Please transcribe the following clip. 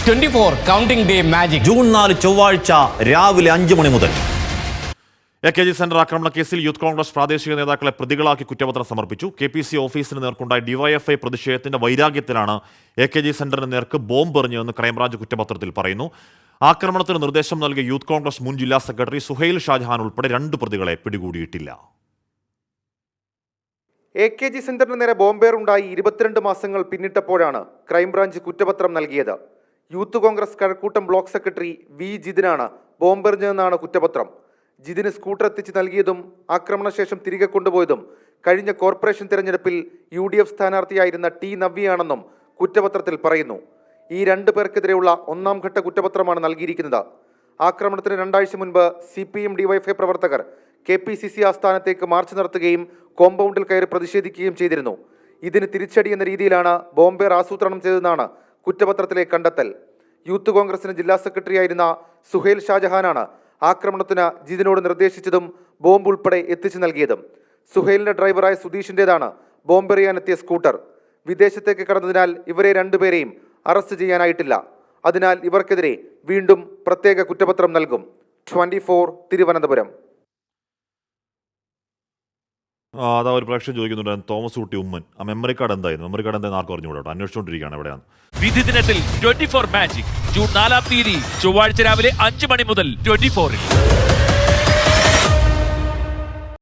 24 counting day magic June 4 ചൊവ്വാഴ്ച രാവിലെ 5 മണി മുതൽ. AKG സെന്റർ ആക്രമണ കേസിൽ യൂത്ത് കോൺഗ്രസ് പ്രാദേശിക നേതാക്കളെ പ്രതികളാക്കി കുറ്റപത്രം സമർപ്പിച്ചു. KPC ഓഫീസിന് നേർക്കുണ്ടായ DYFI പ്രതിഷേധത്തിന്റെ വൈരാഗ്യത്തിലാണ് AKG സെന്ററിന് നേർക്ക് ബോംബ് എറിഞ്ഞതെന്ന് ക്രൈംബ്രാഞ്ച് കുറ്റപത്രത്തിൽ പറയുന്നു. ആക്രമണത്തിന് നിർദ്ദേശം നൽകിയ യൂത്ത് കോൺഗ്രസ് മുൻ ജില്ലാ സെക്രട്ടറി സുഹൈൽ ഷാജഹാൻ ഉൾപ്പെടെ 2 പ്രതികളെ പിടികൂടിയിട്ടില്ല. AKG സെന്ററിന് നേരെ ബോംബേറുണ്ടായി 22 മാസങ്ങൾ പിന്നിട്ടപ്പോഴാണ് ക്രൈംബ്രാഞ്ച് കുറ്റപത്രം നൽകിയത്. Youth Congress Kazhakkoottam block secretary V ജിതിനാണ് ബോംബെറിഞ്ഞതെന്നാണ് കുറ്റപത്രം. ജിതിന് സ്കൂട്ടർ എത്തിച്ച് നൽകിയതും ആക്രമണശേഷം തിരികെ കൊണ്ടുപോയതും കഴിഞ്ഞ കോർപ്പറേഷൻ തെരഞ്ഞെടുപ്പിൽ UDF സ്ഥാനാർത്ഥിയായിരുന്ന T നവ്യയാണെന്നും കുറ്റപത്രത്തിൽ പറയുന്നു. ഈ 2 പേർക്കെതിരെയുള്ള 1ാം ഘട്ട കുറ്റപത്രമാണ് നൽകിയിരിക്കുന്നത്. ആക്രമണത്തിന് 2 ആഴ്ച മുൻപ് CPM DYFI പ്രവർത്തകർ KPCC ആസ്ഥാനത്തേക്ക് മാർച്ച് നടത്തുകയും കോമ്പൗണ്ടിൽ കയറി പ്രതിഷേധിക്കുകയും ചെയ്തിരുന്നു. ഇതിന് തിരിച്ചടി എന്ന രീതിയിലാണ് ബോംബേർ ആസൂത്രണം ചെയ്തതെന്നാണ് കുറ്റപത്രത്തിലെ കണ്ടെത്തൽ. യൂത്ത് കോൺഗ്രസിന് ജില്ലാ സെക്രട്ടറി ആയിരുന്ന സുഹൈൽ ഷാജഹാനാണ് ആക്രമണത്തിന് ജിതിനോട് നിർദ്ദേശിച്ചതും ബോംബ് ഉൾപ്പെടെ എത്തിച്ചു നൽകിയതും. സുഹൈലിന്റെ ഡ്രൈവറായ സുധീഷിൻ്റെതാണ് ബോംബെറിയാനെത്തിയ സ്കൂട്ടർ. വിദേശത്തേക്ക് കടന്നതിനാൽ ഇവരെ 2 പേരെയും അറസ്റ്റ് ചെയ്യാനായിട്ടില്ല. അതിനാൽ ഇവർക്കെതിരെ വീണ്ടും പ്രത്യേക കുറ്റപത്രം നൽകും. 24 തിരുവനന്തപുരം. അതാ ഒരു പ്രേക്ഷകൻ ചോദിക്കുന്നുണ്ട്, തോമസ് കുട്ടി ഉമ്മൻ ആ മെമ്മറി കാർഡ് എന്തായിരുന്നു? മെമ്മറി കാർഡ് എന്താ ആർക്കും അറിഞ്ഞുകൂടെ? അന്വേഷിച്ചുകൊണ്ടിരിക്കുകയാണ് എവിടെയാണ്. വിധി ദിനത്തിൽ 24 മാജിക് ജൂൺ 4 ചൊവ്വാഴ്ച രാവിലെ 5 മണി മുതൽ 24-ൽ.